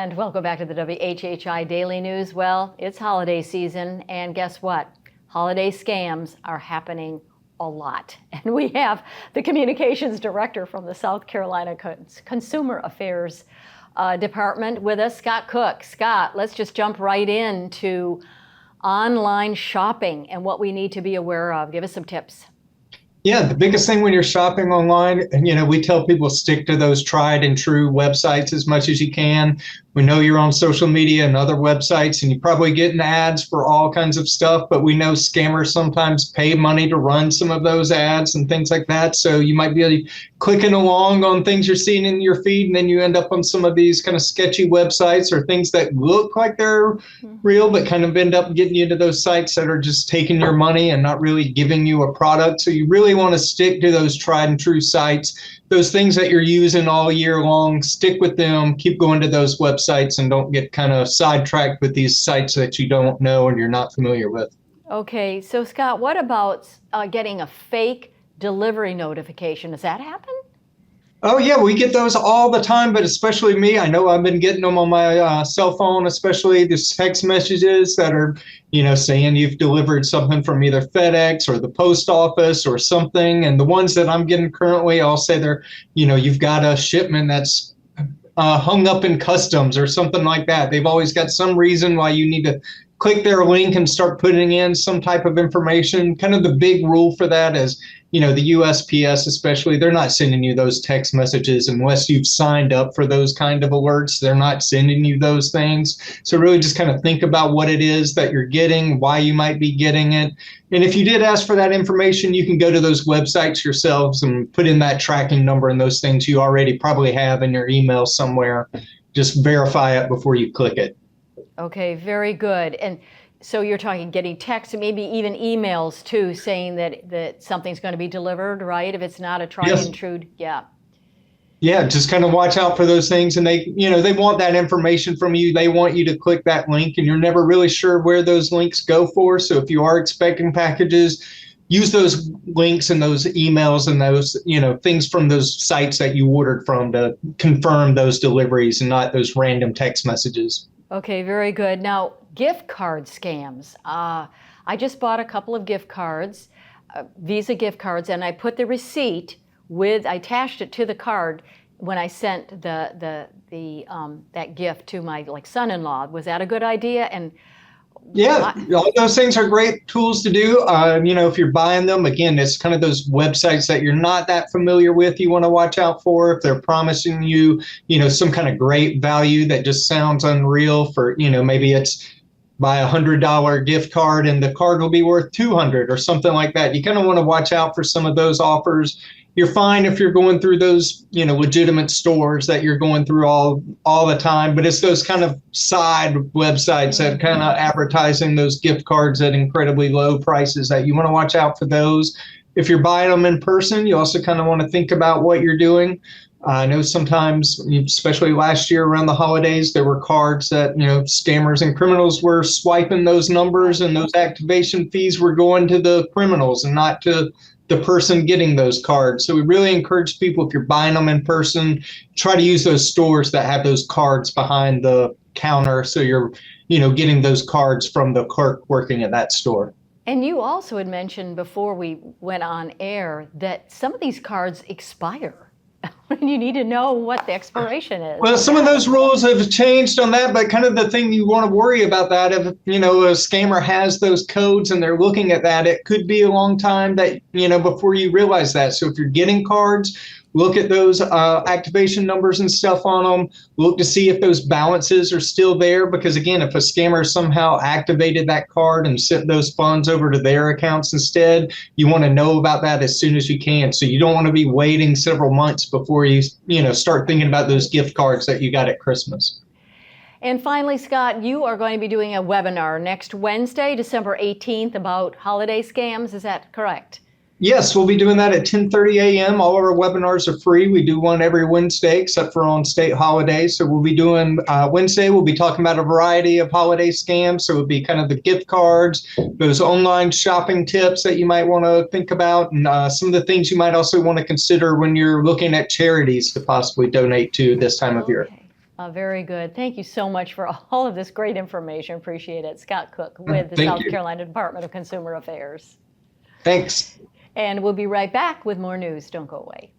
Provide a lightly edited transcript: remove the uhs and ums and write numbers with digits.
And welcome back to the WHHI Daily News. Well, it's holiday season, and guess what? Holiday scams are happening a lot. And we have the communications director from the South Carolina Consumer Affairs Department with us, Scott Cooke. Scott, let's just jump right into online shopping and what we need to be aware of. Give us some tips. Yeah, the biggest thing when you're shopping online, and we tell people stick to those tried and true websites as much as you can. We know you're on social media and other websites, and you're probably getting ads for all kinds of stuff, but we know scammers sometimes pay money to run some of those ads and things like that. So you might be clicking along on things you're seeing in your feed, and then you end up on some of these kind of sketchy websites or things that look like they're real, but kind of end up getting you to those sites that are just taking your money and not really giving you a product. So you really want to stick to those tried and true sites, those things that you're using all year long. Stick with them, keep going to those websites, and don't get kind of sidetracked with these sites that you don't know and you're not familiar with. Okay, so Scott, what about getting a fake delivery notification? Does that happen? Oh yeah, we get those all the time, but especially me. I know I've been getting them on my cell phone, especially these text messages that are, saying you've delivered something from either FedEx or the post office or something. And the ones that I'm getting currently, I'll say they're, you've got a shipment that's hung up in customs or something like that. They've always got some reason why you need to click their link and start putting in some type of information. Kind of the big rule for that is, the USPS especially, they're not sending you those text messages unless you've signed up for those kind of alerts. They're not sending you those things. So really just kind of think about what it is that you're getting, why you might be getting it. And if you did ask for that information, you can go to those websites yourselves and put in that tracking number and those things you already probably have in your email somewhere. Just verify it before you click it. Okay, very good. And so you're talking getting texts, maybe even emails too, saying that something's going to be delivered, right? If it's not a tried and true, yeah. Yeah, just kind of watch out for those things. And they want that information from you. They want you to click that link, and you're never really sure where those links go for. So if you are expecting packages, use those links and those emails and those, things from those sites that you ordered from to confirm those deliveries and not those random text messages. Okay, very good. Now, gift card scams. I just bought a couple of gift cards, Visa gift cards, and I put the receipt I attached it to the card when I sent that gift to my son-in-law. Was that a good idea? And yeah, all those things are great tools to do. If you're buying them, again, it's kind of those websites that you're not that familiar with, you want to watch out for. If they're promising you, some kind of great value that just sounds unreal for, maybe it's buy $100 gift card and the card will be worth $200 or something like that. You kind of want to watch out for some of those offers. You're fine if you're going through those, legitimate stores that you're going through all the time, but it's those kind of side websites that kind of advertising those gift cards at incredibly low prices that you want to watch out for those. If you're buying them in person, you also kind of want to think about what you're doing. I know sometimes, especially last year around the holidays, there were cards that, scammers and criminals were swiping those numbers, and those activation fees were going to the criminals and not to the person getting those cards. So we really encourage people, if you're buying them in person, try to use those stores that have those cards behind the counter. So you're, getting those cards from the clerk working at that store. And you also had mentioned before we went on air that some of these cards expire. You need to know what the expiration is. Well, some of those rules have changed on that, but kind of the thing you want to worry about that, if, a scammer has those codes and they're looking at that, it could be a long time that, before you realize that. So if you're getting cards, look at those activation numbers and stuff on them. Look to see if those balances are still there, because again, if a scammer somehow activated that card and sent those funds over to their accounts instead, you want to know about that as soon as you can. So you don't want to be waiting several months before you start thinking about those gift cards that you got at Christmas. And finally, Scott, you are going to be doing a webinar next Wednesday, December 18th, about holiday scams. Is that correct? Yes, we'll be doing that at 10:30 a.m. All of our webinars are free. We do one every Wednesday, except for on state holidays. So we'll be doing Wednesday, we'll be talking about a variety of holiday scams. So it would be kind of the gift cards, those online shopping tips that you might want to think about, and some of the things you might also want to consider when you're looking at charities to possibly donate to this time of year. Very good. Thank you so much for all of this great information. Appreciate it. Scott Cooke with the Thank South you. Carolina Department of Consumer Affairs. Thanks. And we'll be right back with more news. Don't go away.